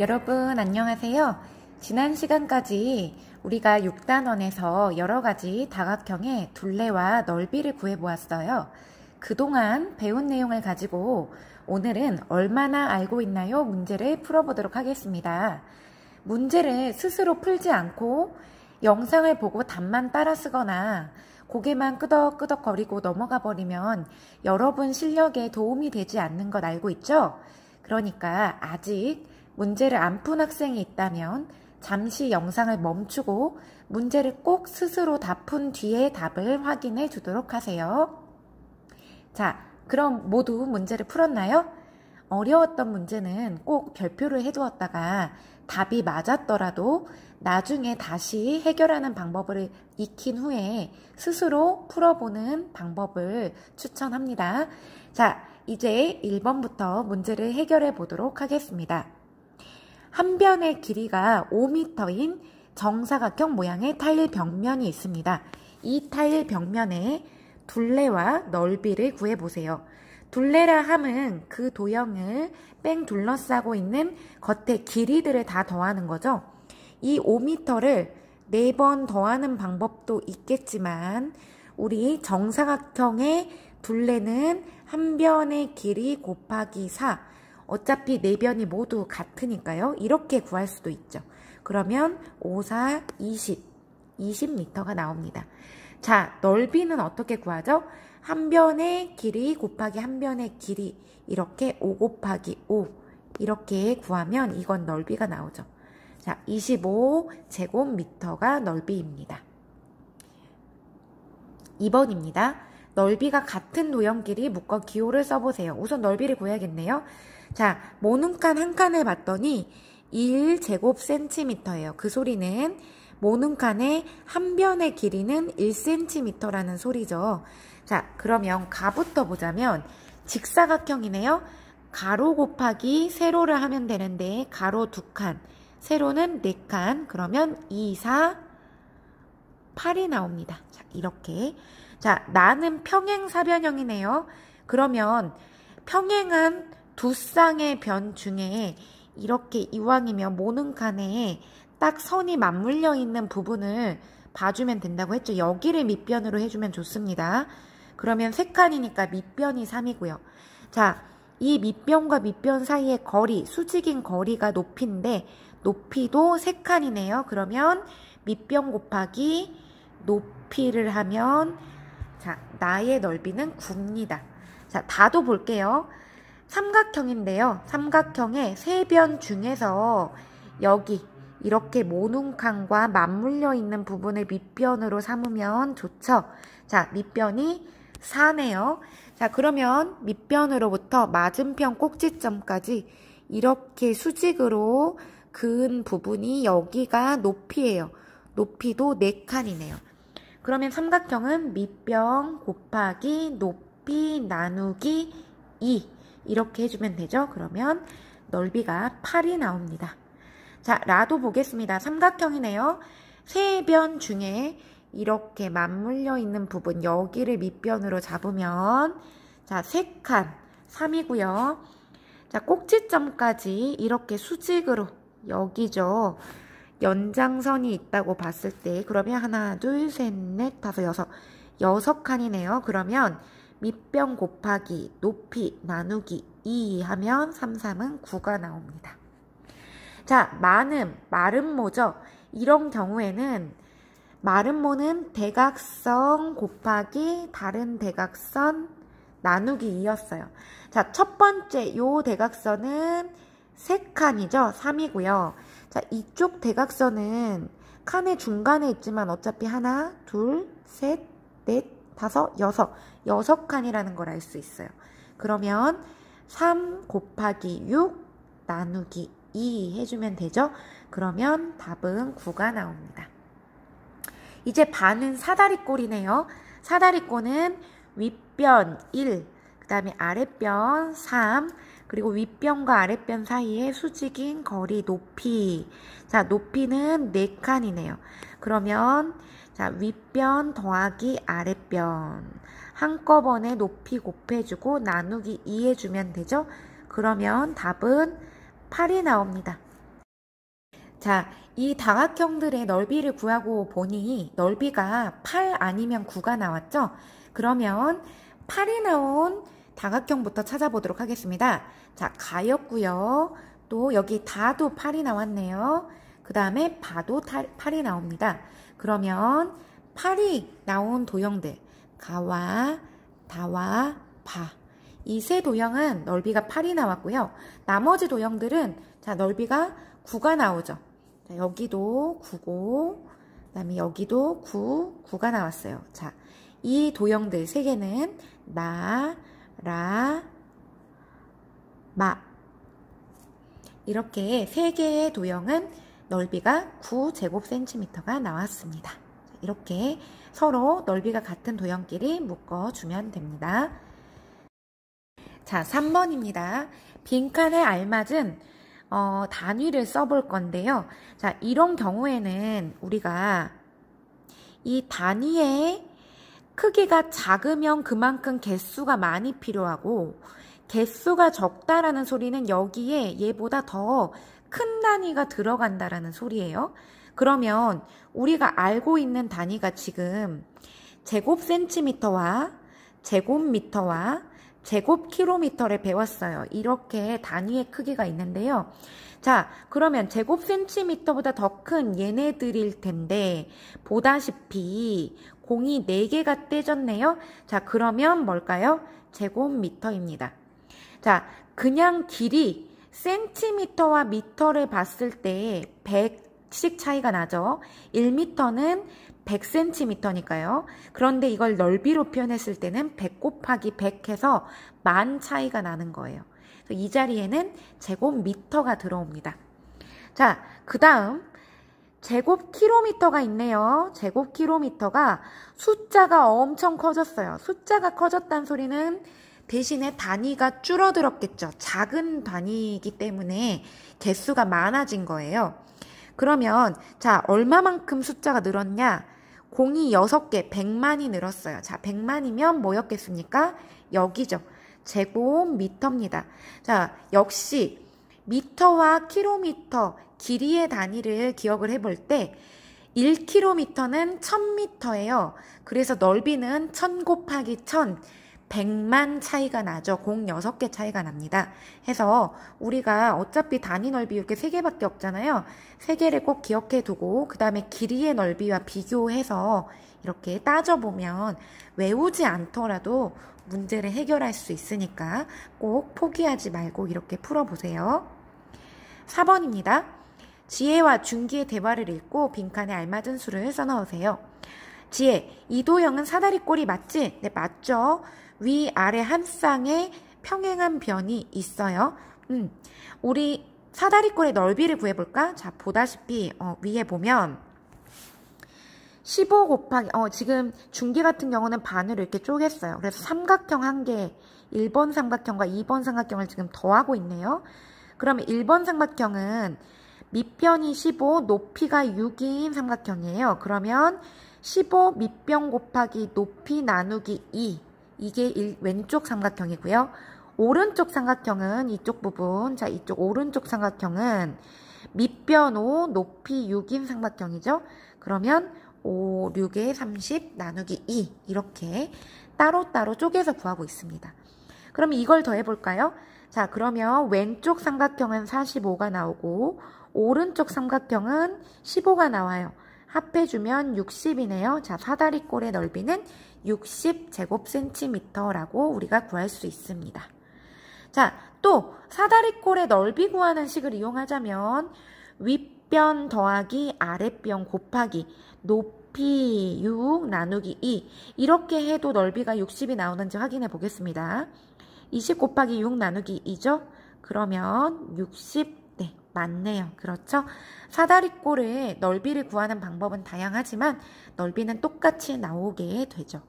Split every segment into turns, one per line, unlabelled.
여러분 안녕하세요. 지난 시간까지 우리가 6단원에서 여러가지 다각형의 둘레와 넓이를 구해보았어요. 그동안 배운 내용을 가지고 오늘은 얼마나 알고 있나요? 문제를 풀어보도록 하겠습니다. 문제를 스스로 풀지 않고 영상을 보고 답만 따라 쓰거나 고개만 끄덕끄덕거리고 넘어가 버리면 여러분 실력에 도움이 되지 않는 것 알고 있죠? 그러니까 아직 문제를 안 푼 학생이 있다면 잠시 영상을 멈추고 문제를 꼭 스스로 다 푼 뒤에 답을 확인해 주도록 하세요. 자, 그럼 모두 문제를 풀었나요? 어려웠던 문제는 꼭 별표를 해두었다가 답이 맞았더라도 나중에 다시 해결하는 방법을 익힌 후에 스스로 풀어보는 방법을 추천합니다. 자, 이제 1번부터 문제를 해결해 보도록 하겠습니다. 한 변의 길이가 5m인 정사각형 모양의 타일 벽면이 있습니다. 이 타일 벽면의 둘레와 넓이를 구해보세요. 둘레라 함은 그 도형을 뺑 둘러싸고 있는 겉의 길이들을 다 더하는 거죠. 이 5m를 4번 더하는 방법도 있겠지만 우리 정사각형의 둘레는 한 변의 길이 곱하기 4, 어차피 4변이 모두 같으니까요. 이렇게 구할 수도 있죠. 그러면 5, 4, 20m가 나옵니다. 자, 넓이는 어떻게 구하죠? 한 변의 길이 곱하기 한 변의 길이, 이렇게 5 곱하기 5 이렇게 구하면 이건 넓이가 나오죠. 자, 25제곱미터가 넓이입니다. 2번입니다. 넓이가 같은 도형끼리 묶어 기호를 써보세요. 우선 넓이를 구해야겠네요. 자, 모눈칸 한 칸을 봤더니 1제곱센티미터예요. 그 소리는 모눈칸의 한 변의 길이는 1cm라는 소리죠. 자, 그러면 가부터 보자면 직사각형이네요. 가로 곱하기 세로를 하면 되는데 가로 2칸, 세로는 4칸, 그러면 2, 4, 8이 나옵니다. 자, 이렇게. 자, 나는 평행사변형이네요. 그러면 평행한 두 쌍의 변 중에 이렇게 이왕이면 모눈칸에 딱 선이 맞물려 있는 부분을 봐주면 된다고 했죠. 여기를 밑변으로 해주면 좋습니다. 그러면 3칸이니까 밑변이 3이고요. 자, 이 밑변과 밑변 사이의 거리, 수직인 거리가 높이인데 높이도 3칸이네요. 그러면 밑변 곱하기 높이를 하면 자, 나의 넓이는 9입니다. 자, 다도 볼게요. 삼각형인데요. 삼각형의 3변 중에서 여기 이렇게 모눈칸과 맞물려 있는 부분을 밑변으로 삼으면 좋죠. 자, 밑변이 4네요. 자, 그러면 밑변으로부터 맞은편 꼭지점까지 이렇게 수직으로 그은 부분이 여기가 높이예요. 높이도 4칸이네요. 그러면 삼각형은 밑변 곱하기 높이 나누기 2 이렇게 해주면 되죠. 그러면 넓이가 8이 나옵니다. 자, 라도 보겠습니다. 삼각형이네요. 3변 중에 이렇게 맞물려 있는 부분 여기를 밑변으로 잡으면 자, 3칸 3이고요. 자, 꼭지점까지 이렇게 수직으로 여기죠. 연장선이 있다고 봤을 때 그러면 하나, 둘, 셋, 넷, 다섯, 여섯 칸이네요. 그러면 밑변 곱하기 높이 나누기 2 하면 3, 3은 9가 나옵니다. 자, 마름모죠. 이런 경우에는 마름모는 대각선 곱하기 다른 대각선 나누기 2였어요. 자, 첫 번째 요 대각선은 3칸이죠. 3이고요. 자, 이쪽 대각선은 칸의 중간에 있지만 어차피 하나, 둘, 셋, 넷, 다섯, 여섯 칸이라는 걸 알 수 있어요. 그러면 3 곱하기 6 나누기 2 해주면 되죠. 그러면 답은 9가 나옵니다. 이제 반은 사다리꼴이네요. 사다리꼴은 윗변 1, 그 다음에 아랫변 3, 그리고 윗변과 아랫변 사이의 수직인 거리 높이. 자, 높이는 4칸이네요. 그러면 자, 윗변 더하기 아랫변. 한꺼번에 높이 곱해주고 나누기 2 해주면 되죠. 그러면 답은 8이 나옵니다. 자, 이 다각형들의 넓이를 구하고 보니 넓이가 8 아니면 9가 나왔죠? 그러면 8이 나온 다각형부터 찾아보도록 하겠습니다. 자, 가였고요. 또 여기 다도 8이 나왔네요. 그 다음에 바도 8이 나옵니다. 그러면 8이 나온 도형들, 가와 다와 바. 이 세 도형은 넓이가 8이 나왔고요. 나머지 도형들은 자, 넓이가 9가 나오죠. 자, 여기도 9고, 그 다음에 여기도 9가 나왔어요. 자, 이 도형들 세 개는 나, 라, 마. 이렇게 세 개의 도형은 넓이가 9제곱센티미터가 나왔습니다. 이렇게 서로 넓이가 같은 도형끼리 묶어주면 됩니다. 자, 3번입니다. 빈칸에 알맞은 단위를 써볼 건데요. 자, 이런 경우에는 우리가 이 단위의 크기가 작으면 그만큼 개수가 많이 필요하고, 개수가 적다라는 소리는 여기에 얘보다 더 큰 단위가 들어간다라는 소리예요. 그러면 우리가 알고 있는 단위가 지금 제곱센티미터와 제곱미터와 제곱킬로미터를 배웠어요. 이렇게 단위의 크기가 있는데요. 자, 그러면 제곱센티미터보다 더 큰 얘네들일 텐데 보다시피 공이 4개가 떼졌네요. 자, 그러면 뭘까요? 제곱미터입니다. 자, 그냥 길이 센티미터와 미터를 봤을 때 100씩 차이가 나죠. 1미터는 100cm니까요. 그런데 이걸 넓이로 표현했을 때는 100 곱하기 100 해서 10,000 차이가 나는 거예요. 이 자리에는 제곱미터가 들어옵니다. 자, 그 다음 제곱킬로미터가 있네요. 제곱킬로미터가 숫자가 엄청 커졌어요. 숫자가 커졌다는 소리는 대신에 단위가 줄어들었겠죠. 작은 단위이기 때문에 개수가 많아진 거예요. 그러면 자, 얼마만큼 숫자가 늘었냐? 공이 6개, 100만이 늘었어요. 자, 100만이면 뭐였겠습니까? 여기죠. 제곱미터입니다. 자, 역시 미터와 킬로미터, 길이의 단위를 기억을 해볼 때 1km는 1000m예요. 그래서 넓이는 1000 곱하기 1000, 100만 차이가 나죠. 공 6개 차이가 납니다. 해서 우리가 어차피 단위 넓이 이렇게 3개밖에 없잖아요. 3개를 꼭 기억해 두고 그 다음에 길이의 넓이와 비교해서 이렇게 따져보면 외우지 않더라도 문제를 해결할 수 있으니까 꼭 포기하지 말고 이렇게 풀어보세요. 4번입니다. 지혜와 준기의 대화를 읽고 빈칸에 알맞은 수를 써넣으세요. 지혜, 이 도형은 사다리꼴이 맞지? 네, 맞죠? 위아래 한 쌍의 평행한 변이 있어요. 우리 사다리꼴의 넓이를 구해볼까? 자, 보다시피 위에 보면 15 곱하기 지금 중기 같은 경우는 반으로 이렇게 쪼갰어요. 그래서 삼각형 한 개, 1번 삼각형과 2번 삼각형을 지금 더하고 있네요. 그러면 1번 삼각형은 밑변이 15, 높이가 6인 삼각형이에요. 그러면 15 밑변 곱하기 높이 나누기 2. 이게 왼쪽 삼각형이고요. 오른쪽 삼각형은 이쪽 부분, 자, 이쪽 오른쪽 삼각형은 밑변 5, 높이 6인 삼각형이죠. 그러면 5, 6에 30 나누기 2 이렇게 따로따로 쪼개서 구하고 있습니다. 그럼 이걸 더해볼까요? 자, 그러면 왼쪽 삼각형은 45가 나오고 오른쪽 삼각형은 15가 나와요. 합해주면 60이네요. 자, 사다리꼴의 넓이는 60제곱센티미터라고 우리가 구할 수 있습니다. 자, 또 사다리꼴의 넓이 구하는 식을 이용하자면 윗변 더하기 아랫변 곱하기 높이 6 나누기 2 이렇게 해도 넓이가 60이 나오는지 확인해 보겠습니다. 20 곱하기 6 나누기 2죠? 그러면 60, 네, 맞네요. 그렇죠? 사다리꼴의 넓이를 구하는 방법은 다양하지만 넓이는 똑같이 나오게 되죠.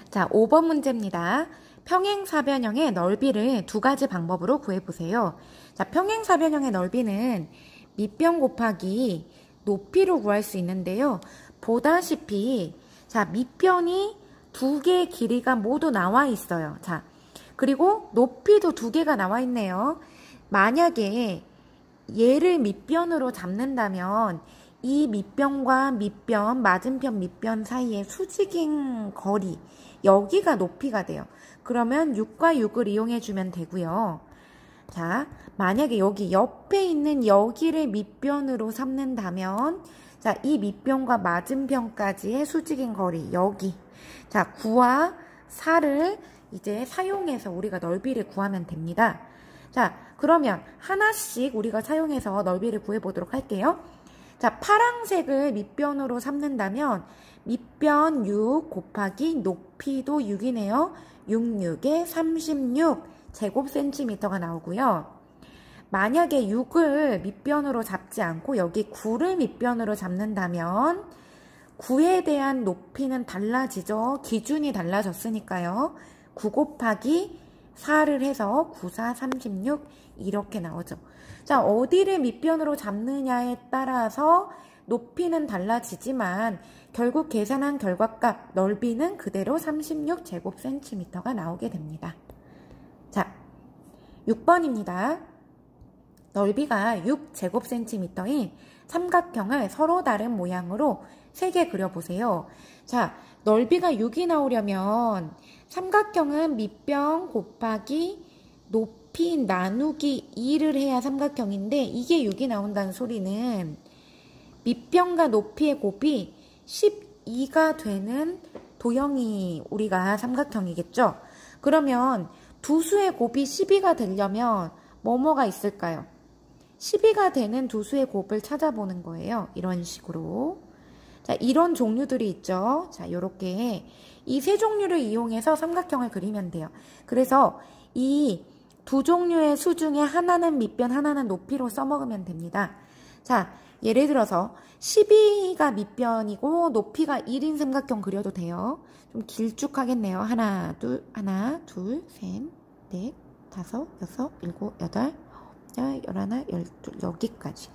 자, 5번 문제입니다. 평행사변형의 넓이를 두 가지 방법으로 구해보세요. 자, 평행사변형의 넓이는 밑변 곱하기 높이로 구할 수 있는데요. 보다시피 자, 밑변이 2개의 길이가 모두 나와 있어요. 자, 그리고 높이도 2개가 나와 있네요. 만약에 얘를 밑변으로 잡는다면 이 밑변과 밑변, 맞은편 밑변 사이의 수직인 거리, 여기가 높이가 돼요. 그러면 6과 6을 이용해주면 되고요. 자, 만약에 여기 옆에 있는 여기를 밑변으로 삼는다면, 자, 이 밑변과 맞은편까지의 수직인 거리, 여기. 자, 9와 4를 이제 사용해서 우리가 넓이를 구하면 됩니다. 자, 그러면 하나씩 우리가 사용해서 넓이를 구해보도록 할게요. 자, 파란색을 밑변으로 삼는다면 밑변 6 곱하기 높이도 6이네요. 6, 6에 36 제곱센티미터가 나오고요. 만약에 6을 밑변으로 잡지 않고 여기 9를 밑변으로 잡는다면 9에 대한 높이는 달라지죠. 기준이 달라졌으니까요. 9 곱하기 4를 해서 9, 4, 36 이렇게 나오죠. 자, 어디를 밑변으로 잡느냐에 따라서 높이는 달라지지만 결국 계산한 결과값 넓이는 그대로 36제곱센티미터가 나오게 됩니다. 자, 6번입니다. 넓이가 6제곱센티미터인 삼각형을 서로 다른 모양으로 3개 그려보세요. 자, 넓이가 6이 나오려면 삼각형은 밑변 곱하기 높이 나누기 2를 해야 삼각형인데 이게 6이 나온다는 소리는 밑변과 높이의 곱이 12가 되는 도형이 우리가 삼각형이겠죠? 그러면 두 수의 곱이 12가 되려면 뭐뭐가 있을까요? 12가 되는 두 수의 곱을 찾아보는 거예요. 이런 식으로. 자, 이런 종류들이 있죠. 자, 요렇게 이 세 종류를 이용해서 삼각형을 그리면 돼요. 그래서 이 두 종류의 수 중에 하나는 밑변, 하나는 높이로 써먹으면 됩니다. 자, 예를 들어서 12가 밑변이고 높이가 1인 삼각형 그려도 돼요. 좀 길쭉하겠네요. 하나, 둘, 셋, 넷, 다섯, 여섯, 일곱, 여덟, 열하나, 열둘, 여기까지.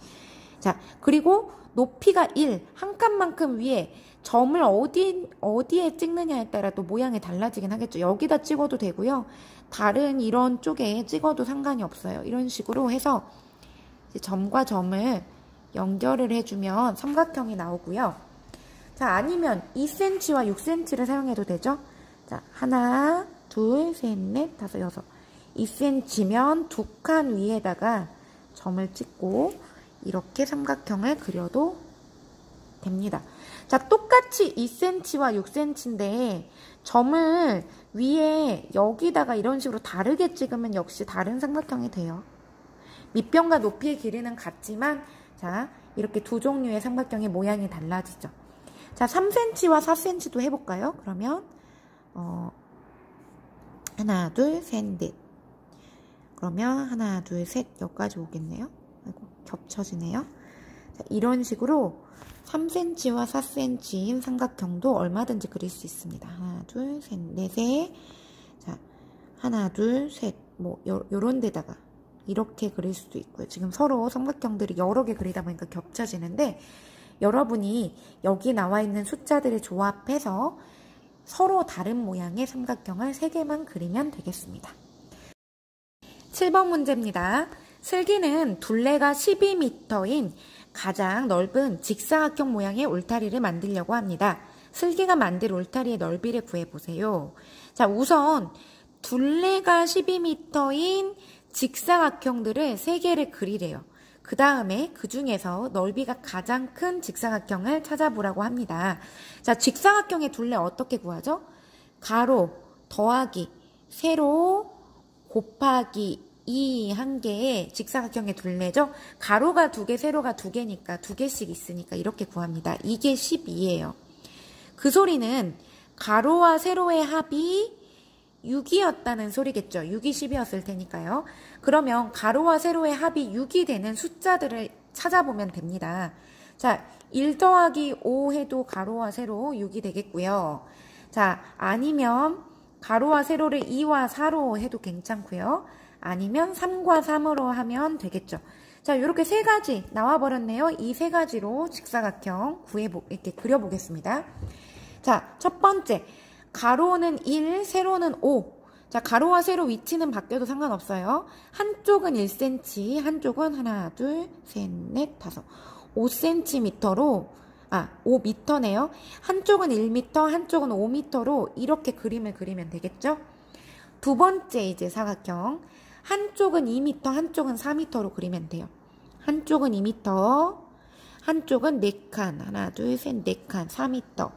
자, 그리고 높이가 1, 한 칸만큼 위에 점을 어디에 찍느냐에 따라 또 모양이 달라지긴 하겠죠. 여기다 찍어도 되고요. 다른 이런 쪽에 찍어도 상관이 없어요. 이런 식으로 해서 이제 점과 점을 연결을 해주면 삼각형이 나오고요. 자, 아니면 2cm와 6cm를 사용해도 되죠. 자, 하나, 둘, 셋, 넷, 다섯, 여섯. 2cm면 두 칸 위에다가 점을 찍고 이렇게 삼각형을 그려도 됩니다. 자, 똑같이 2cm와 6cm인데 점을 위에 여기다가 이런 식으로 다르게 찍으면 역시 다른 삼각형이 돼요. 밑변과 높이의 길이는 같지만 자, 이렇게 두 종류의 삼각형의 모양이 달라지죠. 자, 3cm와 4cm도 해볼까요? 그러면 하나, 둘, 셋, 넷. 그러면 하나, 둘, 셋 여기까지 오겠네요. 아이고, 겹쳐지네요. 자, 이런 식으로 3cm와 4cm인 삼각형도 얼마든지 그릴 수 있습니다. 하나, 둘, 셋, 넷에 자, 하나, 둘, 셋, 뭐 요런 데다가 이렇게 그릴 수도 있고요. 지금 서로 삼각형들이 여러 개 그리다 보니까 겹쳐지는데 여러분이 여기 나와 있는 숫자들을 조합해서 서로 다른 모양의 삼각형을 3개만 그리면 되겠습니다. 7번 문제입니다. 슬기는 둘레가 12m인 가장 넓은 직사각형 모양의 울타리를 만들려고 합니다. 슬기가 만들 울타리의 넓이를 구해보세요. 자, 우선 둘레가 12m인 직사각형들을 3개를 그리래요. 그 다음에 그 중에서 넓이가 가장 큰 직사각형을 찾아보라고 합니다. 자, 직사각형의 둘레 어떻게 구하죠? 가로 더하기 세로 곱하기 2 한 개의 직사각형의 둘레죠. 가로가 2개, 세로가 2개니까 2개씩 있으니까 이렇게 구합니다. 이게 12예요. 그 소리는 가로와 세로의 합이 6이었다는 소리겠죠. 6이 10이었을 테니까요. 그러면 가로와 세로의 합이 6이 되는 숫자들을 찾아보면 됩니다. 자, 1 더하기 5 해도 가로와 세로 6이 되겠고요. 자, 아니면 가로와 세로를 2와 4로 해도 괜찮고요. 아니면 3과 3으로 하면 되겠죠. 자, 이렇게 3가지 나와버렸네요. 이 3가지로 직사각형 이렇게 그려보겠습니다. 자, 첫 번째. 가로는 1, 세로는 5. 자, 가로와 세로 위치는 바뀌어도 상관없어요. 한쪽은 1cm, 한쪽은 하나, 둘, 셋, 넷, 다섯. 5cm로, 5m네요. 한쪽은 1m, 한쪽은 5m로 이렇게 그림을 그리면 되겠죠? 두 번째 이제 사각형. 한쪽은 2m, 한쪽은 4m로 그리면 돼요. 한쪽은 2m, 한쪽은 4칸. 하나, 둘, 셋, 4칸. 4m.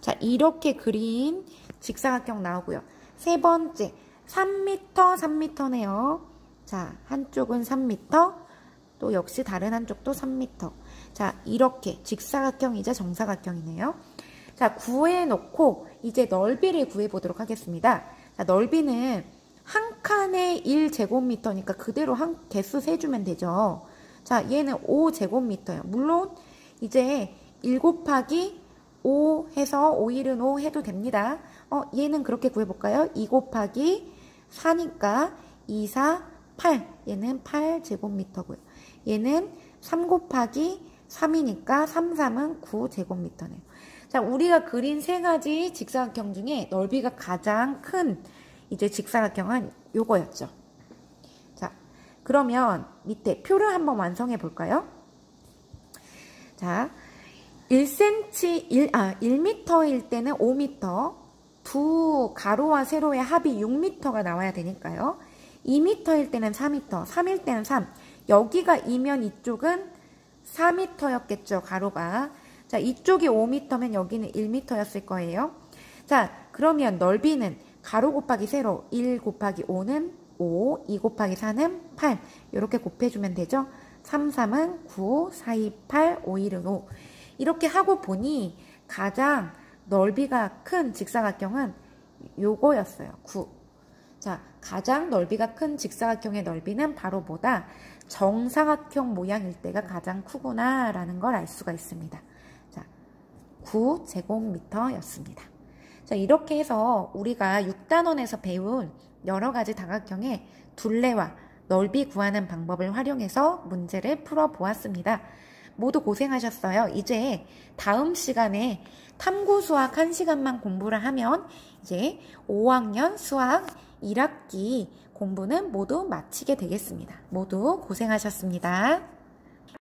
자, 이렇게 그린 직사각형 나오고요. 세 번째, 3m, 3m네요. 자, 한쪽은 3m, 또 역시 다른 한쪽도 3m. 자, 이렇게 직사각형이자 정사각형이네요. 자, 구해놓고 이제 넓이를 구해보도록 하겠습니다. 자, 넓이는 한 칸에 1제곱미터니까 그대로 한 개수 세주면 되죠. 자, 얘는 5제곱미터예요. 물론 이제 1 곱하기 5 해서 5일은 5 해도 됩니다. 얘는 그렇게 구해볼까요? 2 곱하기 4니까 2, 4, 8. 얘는 8제곱미터고요. 얘는 3 곱하기 3이니까 3, 3은 9제곱미터네요. 자, 우리가 그린 세 가지 직사각형 중에 넓이가 가장 큰 이제 직사각형은 요거였죠. 자, 그러면 밑에 표를 한번 완성해 볼까요? 자, 1m일 때는 5m, 두 가로와 세로의 합이 6m가 나와야 되니까요. 2m일 때는 4m, 3일 때는 3. 여기가 2면 이쪽은 4m였겠죠, 가로가. 자, 이쪽이 5m면 여기는 1m였을 거예요. 자, 그러면 넓이는 가로 곱하기 세로 1 곱하기 5는 5, 2 곱하기 4는 8. 이렇게 곱해주면 되죠. 3, 3은 9, 4, 2, 8, 5, 1은 5. 이렇게 하고 보니 가장 넓이가 큰 직사각형은 요거였어요. 9. 자, 가장 넓이가 큰 직사각형의 넓이는 바로 뭐다? 정사각형 모양일 때가 가장 크구나 라는 걸 알 수가 있습니다. 자, 9제곱미터였습니다. 자, 이렇게 해서 우리가 6단원에서 배운 여러 가지 다각형의 둘레와 넓이 구하는 방법을 활용해서 문제를 풀어보았습니다. 모두 고생하셨어요. 이제 다음 시간에 탐구 수학 1시간만 공부를 하면 이제 5학년 수학 1학기 공부는 모두 마치게 되겠습니다. 모두 고생하셨습니다.